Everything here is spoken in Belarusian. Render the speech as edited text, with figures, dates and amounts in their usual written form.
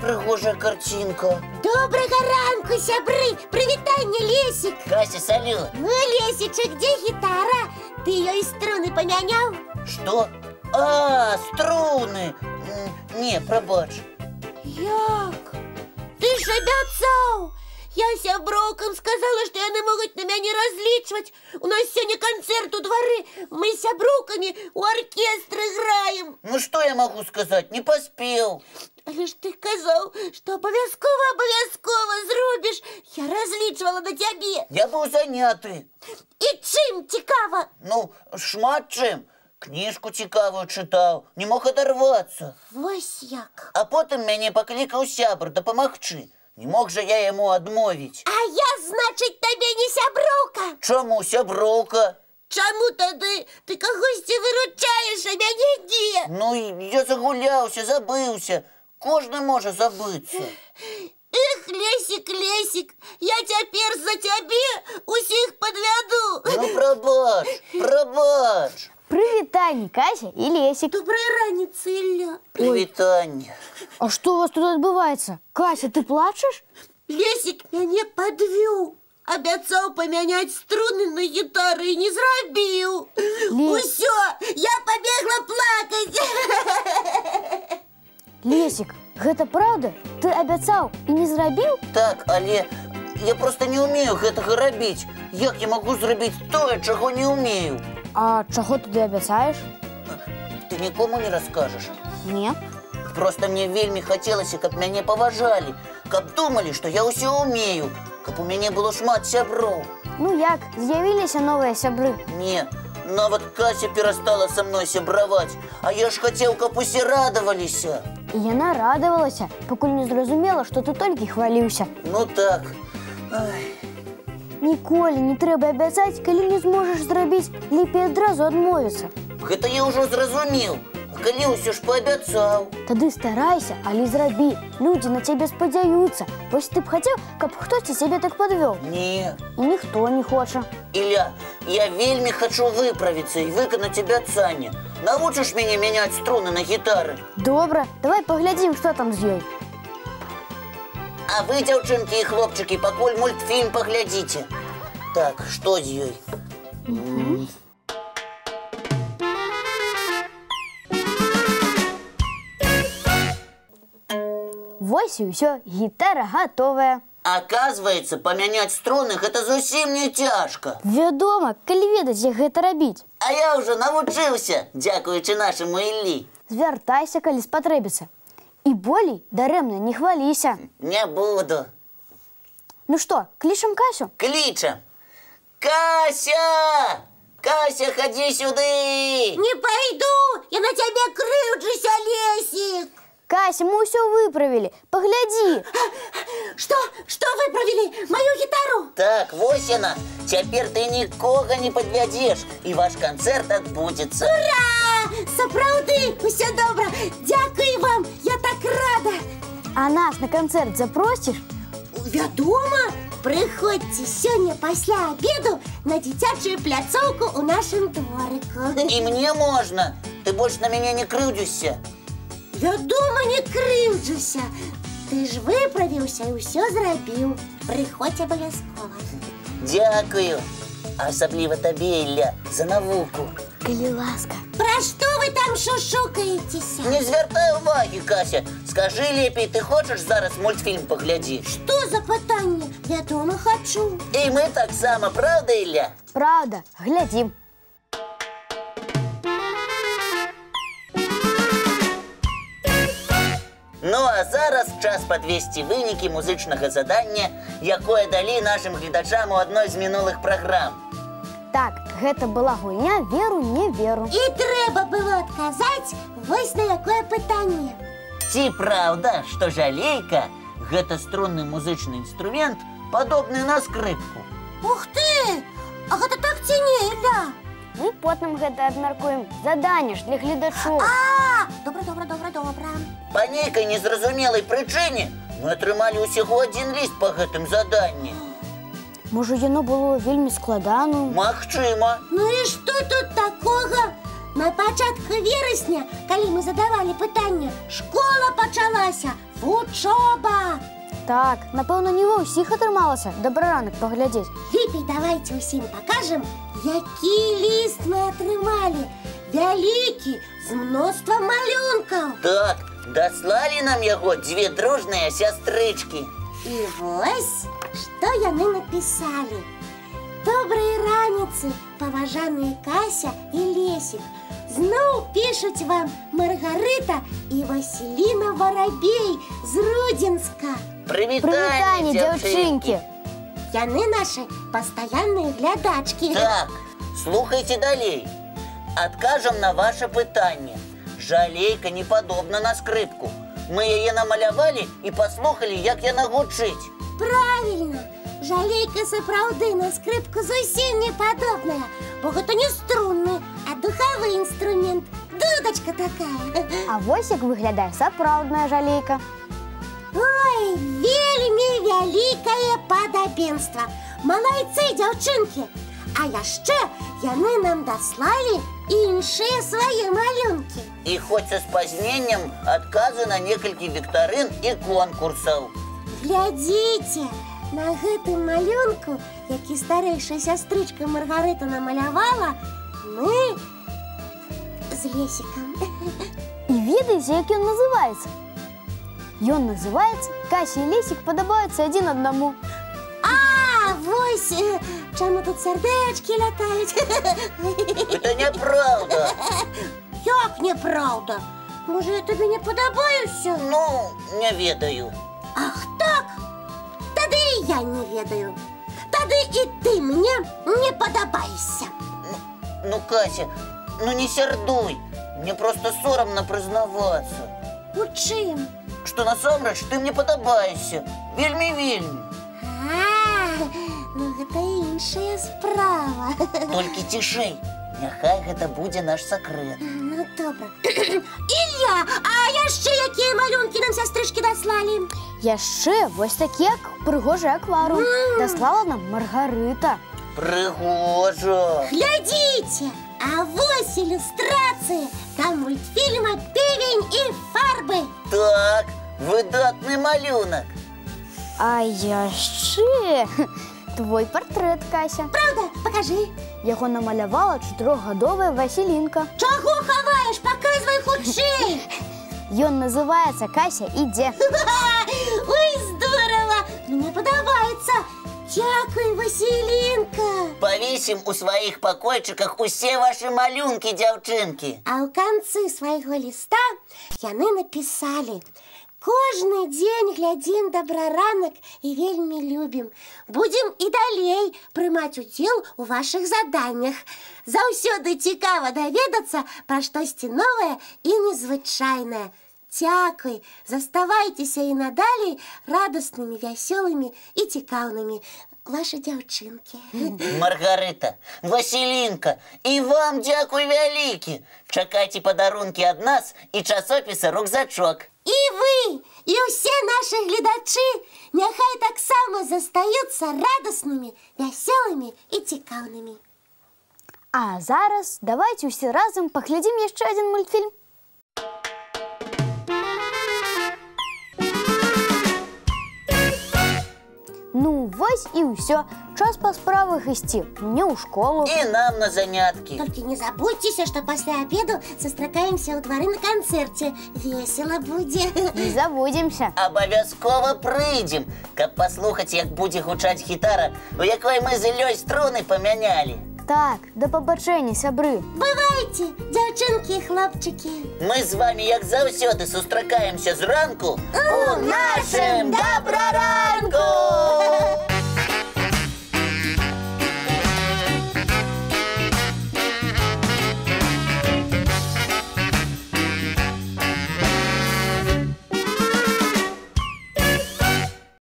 прыгожая картинка. Добрага ранку, сябры! Привітанне, Лесик! Кася, салют! Ну, Лесичек, где гитара? Ты ее из струны помянял? Что? А, струны! Не, пробач. Як? Ты ж абяцаў! Я сяброўкам сказала, што яны могуць на мяне разлічваць. У нас сёння канцэрт у двары. Мы з сяброўкамі у аркестры граем. Ну, что я могу сказать? Не поспел. Але ж ты казаў, што абавязкова зробіш. Я разлічвала на цябе. Я был заняты. І чым цікава? Ну, шмат чым. Книжку цікавую читал, не мог оторваться. Вось як. А потом мяне покликал сябр дапамагчы. Не мог же я ему адмовіць. А я, значит, табе не сяброўка. Чаму сяброўка? Чаму тады ты кагосьці выручаеш, а мяне не? Ну, я загуляўся, забыўся. Кожны можа забыцца. Эх, Лесик, Лесик, я цяпер за цябе усіх падвяду. Ну, пробач. Прывітанне, Кася и Лесик. Доброй раніцы, Ілля. Прывітанне. А что у вас тут отбывается? Кася, ты плачешь? Лесик мяне падвёў. Абяцаў памяняць струны на гітары і не зрабіў. Усё, я пабегла плакаць. Лесик, гэта правда? Ты абяцаў і не зрабіў? Так, але я просто не умею гэтага рабіць. Як я могу зрабіць тое, чаго не умею? А чаго ты абяцаеш? Ты нікому не раскажаш? Не. Просто мне вельмі хацелася, каб мяне паважалі, каб думалі, што я ўсё умею, каб у мяне было шмат сяброў. Ну як, з'явіліся новыя сябры? Не, нават Кася перастала са мной сябраваць, а я ж хацеў, каб усе радаваліся. І яна радавалася, пакуль не зразумела, што ты толькі хваліўся. Ну так. Ай. Ніколі не трэба абяцаць, калі не зможаш зрабіць, лепей адразу адмовіцца. Гэта я ўжо зразумеў. А калі ўсё ж паабяцаў? Тады старайся, але зрабі. Людзі на цябе спадзяюцца. Вось ты б хацеў, каб хтосьці цябе так падвёў? Не. І ніхто не хоча. Ілля, я вельмі хачу выправіцца і выканаць абяцанне. Навучыш мяне мяняць струны на гітары? Добра, давай паглядзім, што там з ёй. А вы, дзяўчынкі і хлопчыкі, пакуль мультфільм паглядзіце. Так, што з ёй? Вось і ўсё, гітара гатовая. Оказваецца, памяняць струны гэта зусім не цяжка. Вядома, калі ведаць, як гэта рабіць. А я ўжо навучыўся, дзякуючы нашаму Іллі. Звяртайся, калі спатрэбіцца. І болей дарэмна не хваліся. Не буду. Ну што, клічам Касю? Клічам. Кася! Кася, хадзі сюды! Не пойду, я на цябе крыўджуся, Лесик. Кася, мы ўсё выправілі, паглядзі. Что выправили? Мою гитару? Так, вось яна. Цяпер ты нікога не падвядзеш, і ваш канцэрт адбудзецца. Ура! Сапраўды, усё добра. Дзякуй вам, я так рада. А нас на канцэрт запросціш? Вядома, прыходзьце сёння пасля абеду на дзіцячую пляцоўку ў нашым дворыку. І мне можна. Ты больш на мяне не крыўдзішся. Вядома, не крыўджуся. Ты ж выправіўся і ўсё зрабіў. Прыходзь абавязкова. Дзякую. Асабліва табе, Ілля, за навуку. Калі ласка. Пра што вы там шушукаецеся? Не звяртай увагі, Кася. Скажы лепей, ты хочаш зараз мультфільм паглядзіць? Што за пытанне? Вядома, хачу. І мы таксама, правда, Ілля? Правда, глядзім. Ну, а зараз час падвесці вынікі музычнага задання, якое далі нашым гледачам у адной з мінулых праграм. Так, гэта была гульня «Веру-не веру». І трэба было адказаць вось на якое пытанне. Ці праўда, што жалейка – гэта струнны музычны інструмент, падобны на скрыпку? Ух ты! А гэта так ці не, Ілля? Мы потым гэта абмяркуем. Заданне ж для гледачоў. Добра. Па нейкай незразумелай прычыне мы атрымалі ўсяго адзін ліст па гэтым заданні. Можа, яно было вельмі складаным? Магчыма. Ну і што тут такога? на пачатку верасня, калі мы задавалі пытанне, школа пачалася, вучоба. Так, напэўна, не ва ўсіх атрымалася добраранак паглядзець. Лепей давайте ўсім пакажам, які ліст мы атрымалі. Вялікі, з мноствам малюнкаў. Так, даслалі нам яго дзве дружныя сястрычкі. І вось, што яны напісалі. Добрай раніцы, паважаныя Кася і Лесік. Зноў пішуць вам Маргарыта і Васіліна Варабей з Рудзенска. Прывітанне, дзяўчынкі! Яны нашы пастаянныя глядачкі. Так, слухайце далей. Адкажам на ваше пытанне. Жалейка не падобна на скрыпку. Мы яе намалявалі і паслухалі, як яна гучыць. Правильно! Жалейка сапраўды на скрыпку зусім не падобная, бо гэта не струнны, а духавы інструмент. Дудачка такая. А вось як выглядае сапраўдная жалейка. Ой, вельмі вялікае падабенства. Малайцы, дзяўчынкі. А яшчэ яны нам даслалі іншыя свае малюнкі. І хоць са спазненнем адказы на некалькі віктарын і конкурсаў. Глядзіце, на гэтым малюнку, які старэйшая сястрычка Маргарыта намалявала, мы з Лесікам. І ведаеце, як ён называецца? Ён называецца «Кася і Лесік падабаюцца адзін аднаму». А, вось, чаму тут сардэчкі лятаюць? Гэта няправда. Як няправда? Можа, я табе не падабаюся? Ну, не ведаю. Ах так? Тады і я не ведаю. Тады і ты мне не падабайся. Ну, Кася, ну не сярдуй. Мне просто сорамна прызнавацца. У чым? Што насамрэч ты мне падабаешся. Вельмі-вельмі. А, ну гэта іншая справа. Толькі цішэй. Няхай гэта будзе наш сакрэт. Ну, добра. Ілля, а яшчэ якія малюнкі нам сястрычкі даслалі? Яшчэ вось такі прыгожы акварыум даслала нам Маргарыта. Прыгожа. Глядзіце, а вось ілюстрацыі да мультфільма «Певень і фарбы». Так, выдатны малюнак. А яшчэ твой партрэт, Кася. Правда? Покажи. Яго намалявала 4-гадовая Васілінка. Чаго хаваеш? Паказвай хутчэй. Ён называецца «Кася ідзе». Ой, здорава! Мне падабаецца. Дзякуй, Васілінка. Павесім у сваіх пакойчыках усе вашы малюнкі, дзяўчынкі. А ў канцы свайго ліста яны напісалі: кожны дзень глядзім добраранак і вельмі любім. Будзем і далей прымаць удзел у вашых заданнях. Заўсёды цікава даведацца пра штосьці новае і незвычайнае. Дзякуй, заставайцеся і надалей радаснымі, вясёлымі і цікаўнымі. Вашы дзяўчынкі. Маргарыта, Васілінка, і вам дзякуй вялікі. Чакайце падарункі ад нас і часопіса «Рукзачок». І вы, і ўсе нашы гледачы няхай таксама застаюцца радаснымі, вясёлымі і цікаўнымі. А зараз давайце ўсе разам паглядзім яшчэ адзін мультфільм. Ну, вось і ўсё. Час па справах ісці. Мне ў школу. І нам на заняткі. Толькі не забудзьцеся, што пасля абеду сустракаемся ў двары на канцэрце. Весела будзе. Не забудземся. Абавязкова прыйдзем, каб паслухаць, як будзе гучаць гітара, у якой мы з Іллёй струны памянялі. Так, да пабачэння, сябры. Бывайце, дзяўчынкі і хлопчыкі. Мы з вамі, як заўсёды, сустракаемся зранку у нашым добраранку!